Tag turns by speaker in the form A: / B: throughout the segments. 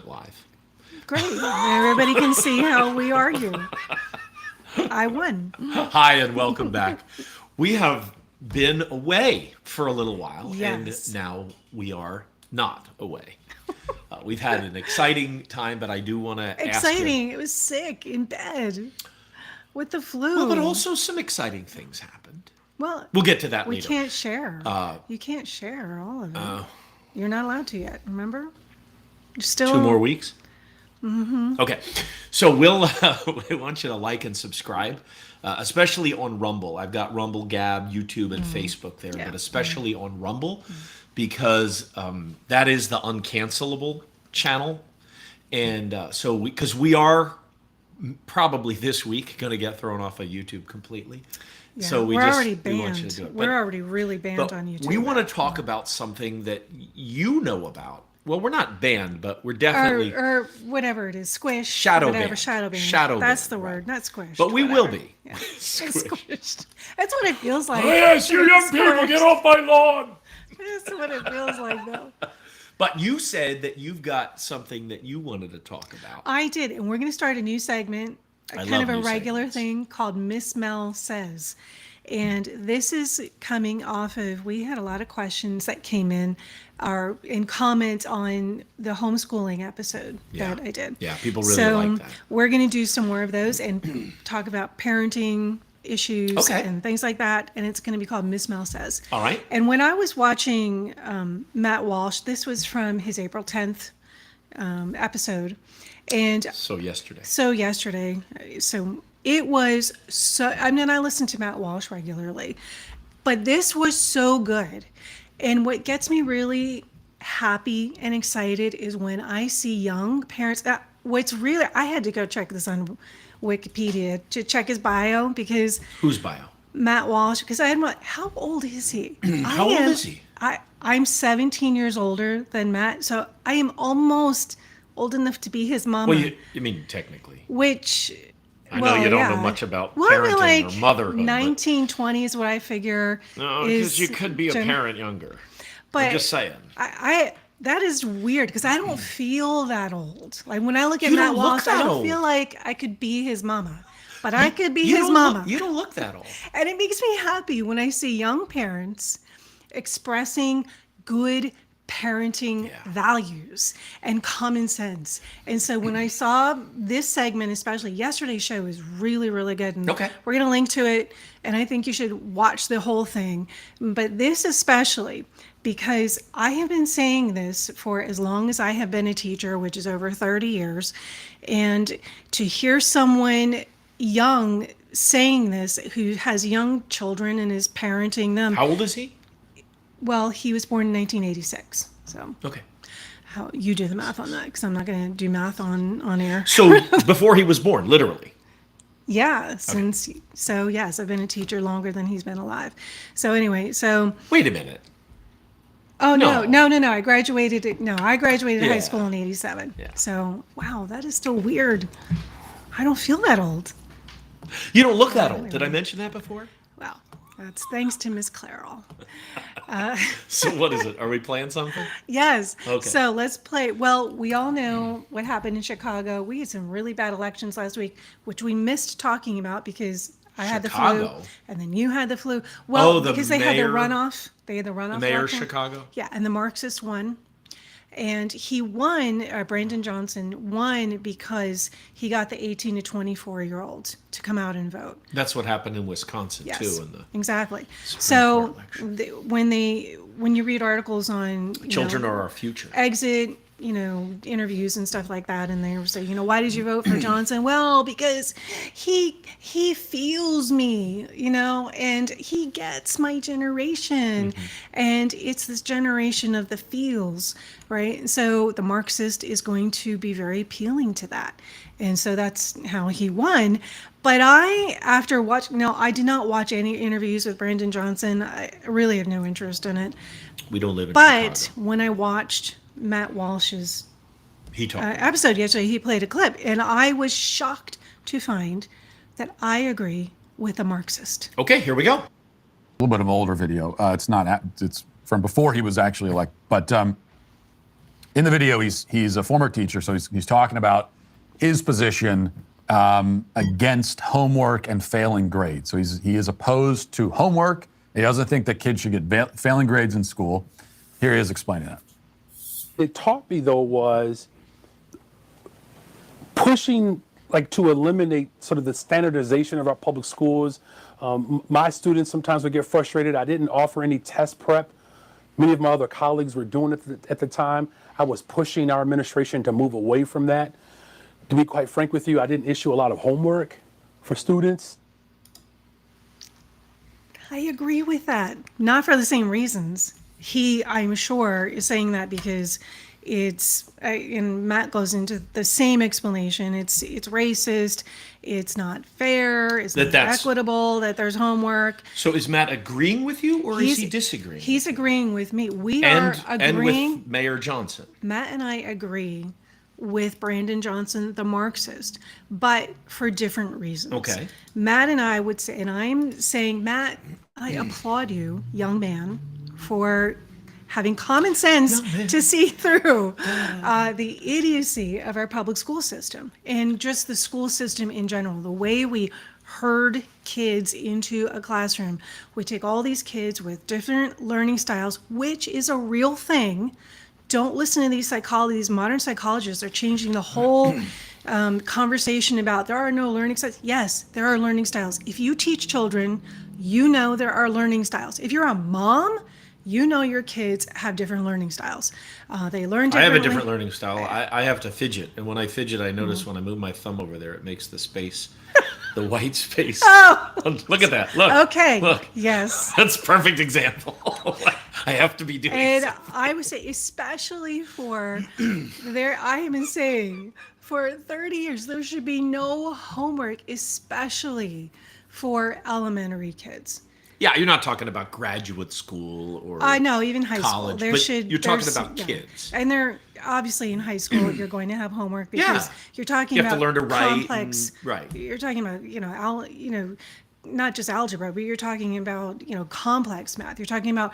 A: Live.
B: Great. Everybody can see how we argue. I won.
A: Hi, and welcome back. We have been away for a little while,
B: Yes.
A: and now we are not away. We've had an exciting time, but I do want to ask you.
B: Exciting. It was sick in bed with the flu.
A: Well, but also some exciting things happened.
B: Well,
A: We'll get to that
B: we
A: later.
B: can't share. You can't share all of it. You're not allowed to yet, remember? You're still
A: 2 more weeks? Mm-hmm. Okay. So we want you to like and subscribe, especially on Rumble. I've got Rumble, GAB, YouTube, and Facebook there,
B: Yeah.
A: but especially on Rumble because that is the uncancelable channel. And because we are probably this week going to get thrown off of YouTube completely.
B: Yeah,
A: So
B: we're already banned.
A: we want you to do it.
B: We're already really banned
A: But
B: on YouTube.
A: we want to talk about something that you know about. Well, we're not banned, but we're definitely
B: or whatever it is, squish,
A: shadow
B: whatever,
A: banned.
B: shadow banned.
A: Shadow
B: That's
A: banned,
B: the
A: right.
B: word, not squished.
A: But we will
B: whatever.
A: be.
B: Yeah.
A: Squished.
B: Squished. That's what it feels like.
A: Yes, you young people, get off my lawn.
B: That's what it feels like, though.
A: But you said that you've got something that you wanted to talk about.
B: I did, and we're going to start a new segment,
A: I
B: kind of
A: love
B: a
A: new
B: regular
A: segments.
B: thing called Miss Mel Says. And this is coming off of, we had a lot of questions that came in comments on the homeschooling episode that I did.
A: Yeah, people really like that.
B: We're going to do some more of those and talk about parenting issues
A: Okay.
B: and things like that. And it's going to be called Miss Mel Says.
A: All right.
B: And when I was watching Matt Walsh, this was from his April 10th episode. And
A: So yesterday.
B: so it was so, I mean, I listen to Matt Walsh regularly, but this was so good. And what gets me really happy and excited is when I see young parents. I had to go check this on Wikipedia to check his bio because
A: Whose bio?
B: Matt Walsh, because I had how old is he?
A: How old is he?
B: I'm 17 years older than Matt, so I am almost old enough to be his mama.
A: Well, you mean technically.
B: Which
A: I know you don't know much about
B: well, I
A: parenting
B: mean, like
A: or motherhood.
B: 19, 20 is what I figure.
A: No,
B: is
A: because you could be a
B: gen-
A: parent younger.
B: But
A: I'm just saying.
B: I that is weird because I don't feel that old. Like when I look at
A: You
B: Matt
A: don't look
B: Walsh, I
A: that
B: don't
A: old.
B: feel like I could be his mama, but I could be
A: You
B: his
A: don't
B: mama.
A: You don't look that old.
B: And it makes me happy when I see young parents expressing good parenting values and common sense. And so when I saw this segment, especially yesterday's show, was really, really good. And
A: Okay.
B: we're going to link to it, and I think you should watch the whole thing. But this especially, because I have been saying this for as long as I have been a teacher, which is over 30 years, and to hear someone young saying this who has young children and is parenting them.
A: How old is he?
B: Well, he was born in 1986. So
A: Okay.
B: how you do the math on that, because I'm not going to do math on air.
A: So before he was born, literally.
B: Yeah, yes, I've been a teacher longer than he's been alive. So anyway,
A: Wait a minute.
B: oh
A: No.
B: no, I graduated high
A: Yeah.
B: school in 87.
A: Yeah.
B: So wow, that is still weird. I don't feel that old.
A: You don't look that old. Did I mention that before?
B: Well, that's thanks to Miss Clairol.
A: So what is it? Are we playing something?
B: Yes.
A: Okay.
B: So let's play. Well, we all know what happened in Chicago. We had some really bad elections last week, which we missed talking about because I had the flu,
A: Chicago?
B: and then you had the flu. Well,
A: the
B: because they had the
A: mayor-
B: runoff. They had the runoff.
A: Mayor of
B: election.
A: Chicago?
B: Yeah, and the Marxist won. And he won, Brandon Johnson won because he got the 18 to 24-year-olds to come out and vote.
A: That's what happened in Wisconsin
B: Yes,
A: too. In the
B: exactly.
A: Supreme
B: So
A: Court election.
B: when you read articles on
A: Children are our future.
B: exit, interviews and stuff like that, and they say, why did you vote for Johnson? Well, because he feels me, and he gets my generation, and it's this generation of the feels, right? And so the Marxist is going to be very appealing to that, and so that's how he won. But after watching, no, I did not watch any interviews with Brandon Johnson. I really have no interest in it.
A: We don't live in
B: But
A: Chicago.
B: when I watched Matt Walsh's
A: He talked.
B: episode yesterday, he played a clip, and I was shocked to find that I agree with a Marxist.
A: Okay, here we go.
C: A little bit of an older video. It's from before he was actually elected. But in the video, he's a former teacher, so he's talking about his position against homework and failing grades. So he is opposed to homework. He doesn't think that kids should get failing grades in school. Here he is explaining that.
D: It taught me, though, was pushing to eliminate sort of the standardization of our public schools. My students sometimes would get frustrated. I didn't offer any test prep. Many of my other colleagues were doing it at the time. I was pushing our administration to move away from that. To be quite frank with you, I didn't issue a lot of homework for students.
B: I agree with that. Not for the same reasons. He, I'm sure, is saying that because and Matt goes into the same explanation. It's racist. It's not fair. It's not equitable that there's homework.
A: So is Matt agreeing with you, or is he disagreeing?
B: He's agreeing with me. We are agreeing.
A: And with Mayor Johnson.
B: Matt and I agree with Brandon Johnson, the Marxist, but for different reasons.
A: Okay.
B: Matt and I would say, and I'm saying, Matt, I applaud you, young man, for having common sense to see through the idiocy of our public school system and just the school system in general. The way we herd kids into a classroom. We take all these kids with different learning styles, which is a real thing. Don't listen to these modern psychologists are changing the whole conversation about there are no learning styles. Yes, there are learning styles. If you teach children, you know there are learning styles. If you're a mom, you know your kids have different learning styles. They learn differently.
A: I have a different learning style. I have to fidget. And when I fidget, I notice when I move my thumb over there, it makes the space, the white space.
B: Oh!
A: Look at that. Look.
B: Okay.
A: Look.
B: Yes.
A: That's a perfect example. I have to be doing
B: And
A: something.
B: I would say, especially for I am saying, for 30 years, there should be no homework, especially for elementary kids.
A: Yeah, you're not talking about graduate school or
B: I know, even high
A: college,
B: school.
A: you're talking about kids.
B: And they're obviously in high school, you're going to have homework because you're talking about
A: you have to learn to write
B: complex.
A: Right.
B: You're talking about, not just algebra, but you're talking about, complex math. You're talking about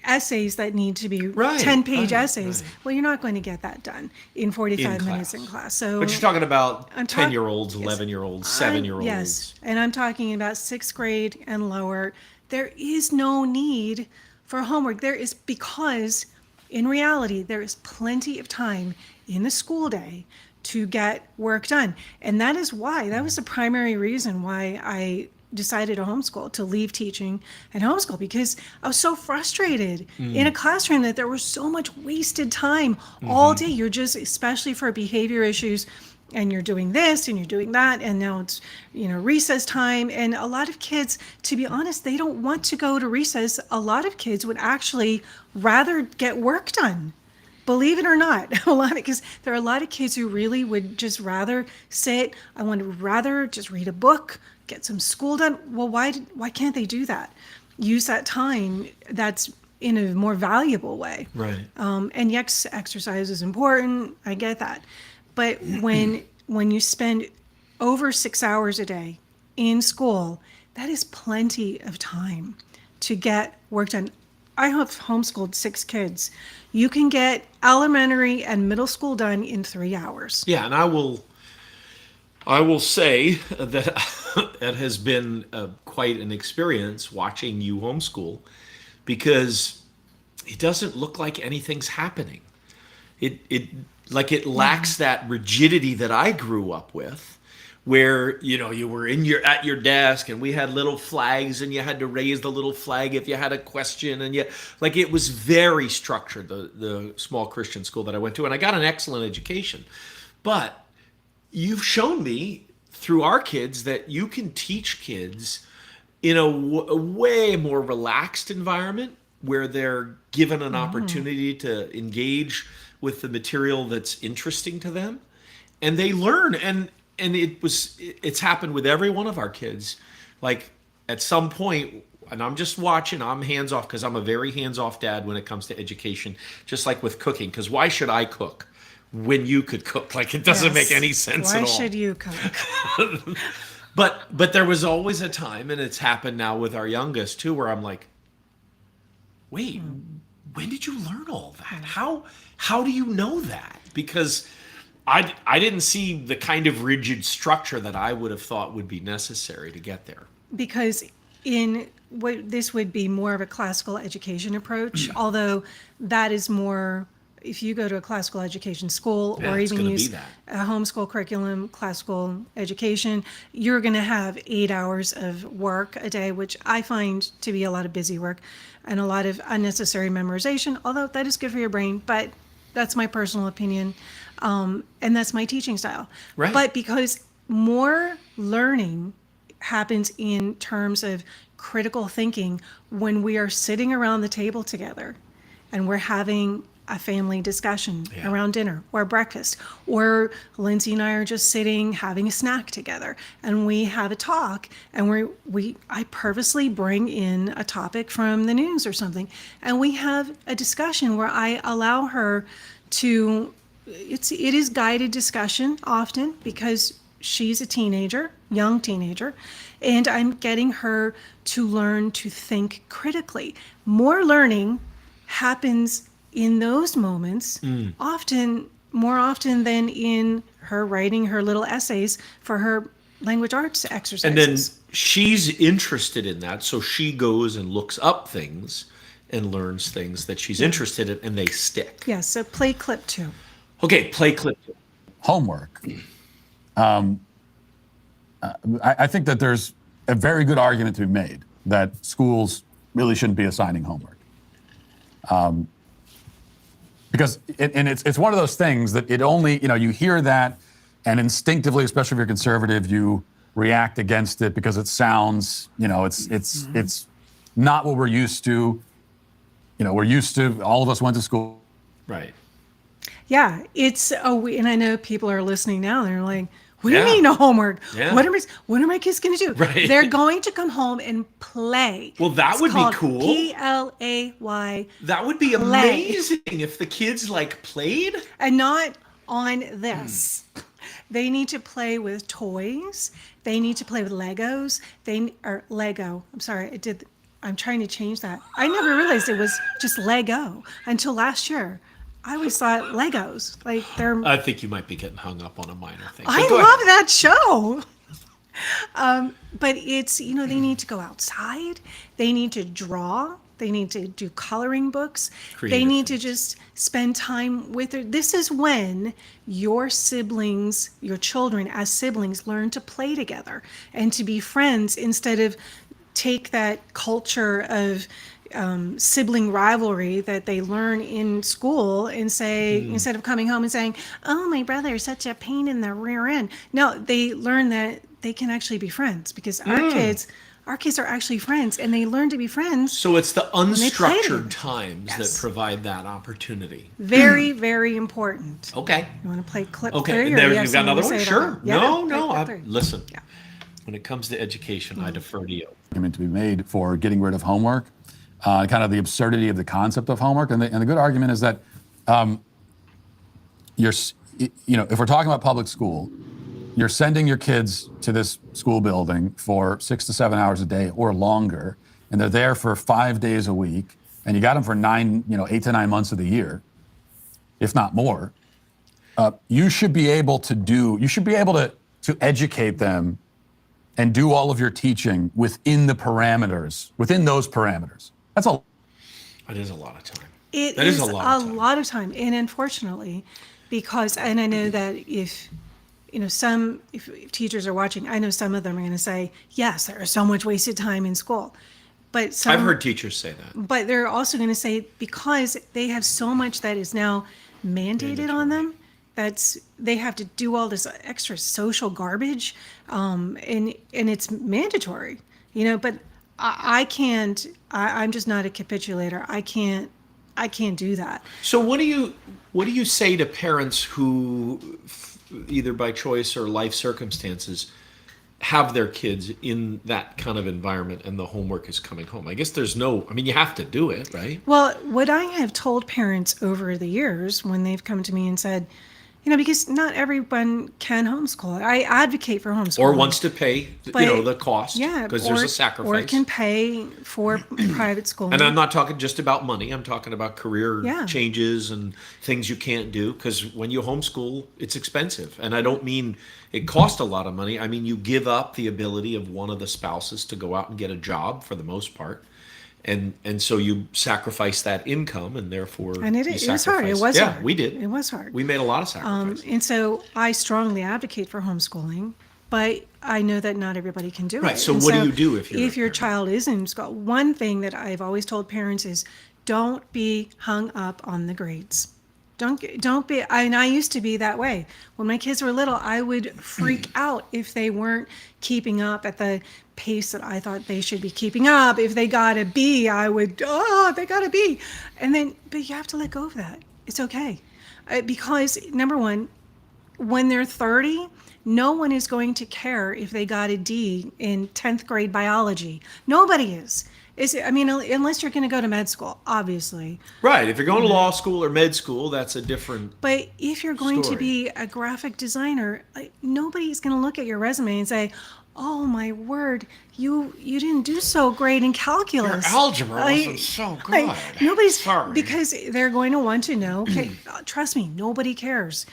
B: essays that need to be 10-page essays.
A: Right.
B: Well, you're not going to get that done in 45 minutes in class. So,
A: but you're talking about 10-year-olds, 11-year-olds, 7-year-olds.
B: Yes, and I'm talking about 6th grade and lower. There is no need for homework. Because in reality, there is plenty of time in the school day to get work done. And that was the primary reason why I decided to homeschool, to leave teaching and homeschool, because I was so frustrated in a classroom that there was so much wasted time all day. You're just, especially for behavior issues, and you're doing this and you're doing that, and now it's recess time, and a lot of kids, to be honest, they don't want to go to recess. A lot of kids would actually rather get work done, believe it or not. Because there are a lot of kids who really would just rather sit. I would rather just read a book, get some school done. Well, why can't they do that? Use that time that's in a more valuable way.
A: Right.
B: And yes, exercise is important. I get that. But when you spend over 6 hours a day in school, that is plenty of time to get work done. I have homeschooled 6 kids. You can get elementary and middle school done in 3 hours.
A: Yeah, and I will say that it has been quite an experience watching you homeschool, because it doesn't look like anything's happening. It lacks that rigidity that I grew up with, where you were at your desk and we had little flags and you had to raise the little flag if you had a question, and it was very structured, the small Christian school that I went to, and I got an excellent education. But you've shown me through our kids that you can teach kids in a way more relaxed environment where they're given an opportunity to engage with the material that's interesting to them, and they learn. And it's happened with every one of our kids. Like at some point, and I'm just watching, I'm hands off, because I'm a very hands off dad when it comes to education, just like with cooking. Because why should I cook when you could cook? It doesn't make any sense at all.
B: Why should you cook?
A: But there was always a time, and it's happened now with our youngest too, where I'm like, wait, when did you learn all that? How do you know that? Because I didn't see the kind of rigid structure that I would have thought would be necessary to get there.
B: Because in what this would be more of a classical education approach, although that is more, if you go to a classical education school
A: Yeah,
B: or
A: it's
B: even
A: gonna be
B: use
A: that.
B: a homeschool curriculum, classical education, you're going to have 8 hours of work a day, which I find to be a lot of busy work and a lot of unnecessary memorization, although that is good for your brain, but that's my personal opinion. And that's my teaching style.
A: Right.
B: But because more learning happens in terms of critical thinking when we are sitting around the table together and we're having a family discussion around dinner or breakfast, or Lindsay and I are just sitting having a snack together and we have a talk, and I purposely bring in a topic from the news or something, and we have a discussion where I allow her to, it is guided discussion often because she's a teenager, young teenager, and I'm getting her to learn to think critically. More learning happens in those moments, more often than in her writing her little essays for her language arts exercises.
A: And then she's interested in that, so she goes and looks up things and learns things that she's interested in, and they stick.
B: Yes, so play clip 2.
A: Okay, play clip 2.
C: Homework. I think that there's a very good argument to be made that schools really shouldn't be assigning homework. Because it's one of those things that it only, you hear that, and instinctively, especially if you're conservative, you react against it because it sounds, it's not what we're used to. We're used to, all of us went to school.
A: Right.
B: Yeah, and I know people are listening now, and they're like, what do
A: Yeah.
B: you mean no homework?
A: Yeah.
B: What are my kids going to do?
A: Right.
B: They're going to come home and play.
A: Well, that
B: It's
A: would be
B: called
A: cool.
B: PLAY.
A: That would be
B: Play.
A: amazing if the kids played.
B: And not on this. They need to play with toys. They need to play with Legos. Or Lego. I'm sorry, I'm trying to change that. I never realized it was just Lego until last year. I always thought Legos, they're.
A: I think you might be getting hung up on a minor thing.
B: I
A: But go
B: love
A: ahead.
B: that show. But it's, they need to go outside. They need to draw. They need to do coloring books.
A: Creative
B: They need to
A: things.
B: just spend time with her. This is when your siblings, your children as siblings, learn to play together and to be friends instead of take that culture of sibling rivalry that they learn in school and say, instead of coming home and saying, oh, my brother is such a pain in the rear end. No, they learn that they can actually be friends because our kids are actually friends, and they learn to be friends.
A: So it's the
B: they play together.
A: unstructured times that
B: Yes.
A: provide that opportunity.
B: Very, very important.
A: Okay.
B: You want to play clip
A: Okay.
B: 3?
A: There,
B: or you have
A: you've got
B: something to
A: another one?
B: say
A: Sure.
B: about it? Yeah,
A: No.
B: play clip 3.
A: Listen.
B: Yeah.
A: When it comes to education, I defer to you.
C: Argument to be made for getting rid of homework, kind of the absurdity of the concept of homework, and the good argument is that if we're talking about public school, you're sending your kids to this school building for 6 to 7 hours a day or longer, and they're there for 5 days a week, and you got them for 8 to 9 months of the year, if not more. You should be able to educate them and do all of your teaching within those parameters. That's all.
A: It is a lot of time.
B: It
A: That is
B: is
A: a lot of time.
B: And unfortunately, and I know that if teachers are watching, I know some of them are going to say, yes, there is so much wasted time in school. But
A: I've heard teachers say that.
B: But they're also going to say, because they have so much that is now mandated on them, they have to do all this extra social garbage, and it's mandatory, but I can't, I'm just not a capitulator. I can't do that.
A: So what do you say to parents who, either by choice or life circumstances, have their kids in that kind of environment and the homework is coming home? I guess you have to do it, right?
B: Well, what I have told parents over the years when they've come to me and said, because not everyone can homeschool. I advocate for homeschooling.
A: Or wants to pay,
B: But-
A: the cost.
B: Yeah,
A: Because there's
B: or-
A: a sacrifice.
B: Or can pay for private schooling.
A: And I'm not talking just about money. I'm talking about career
B: Yeah.
A: changes and things you can't do. Because when you homeschool, it's expensive. And I don't mean it costs a lot of money. I mean, you give up the ability of one of the spouses to go out and get a job for the most part. And so you sacrifice that income, and therefore
B: And it
A: you
B: was hard. It
A: sacrifice-
B: was
A: yeah,
B: hard.
A: we did.
B: It was hard.
A: We made a lot of sacrifices.
B: And so I strongly advocate for homeschooling, but I know that not everybody can do it.
A: Right, so
B: And
A: what do you do if you're a
B: your
A: parent?
B: child is in school? One thing that I've always told parents is don't be hung up on the grades. Don't be. I used to be that way. When my kids were little, I would freak out if they weren't keeping up at the pace that I thought they should be keeping up. If they got a B, I would, they got a B. And then, but you have to let go of that. It's okay. Because number one, when they're 30, no one is going to care if they got a D in 10th grade biology. Nobody is. Unless you're going to go to med school, obviously.
A: Right. If you're going to law school or med school, that's a different.
B: But if you're going
A: Story.
B: to be a graphic designer, nobody's going to look at your resume and say, "Oh my word, you didn't do so great in calculus.
A: Your algebra wasn't so good."
B: Nobody's
A: Sorry.
B: because they're going to want to know. Okay, trust me, nobody cares.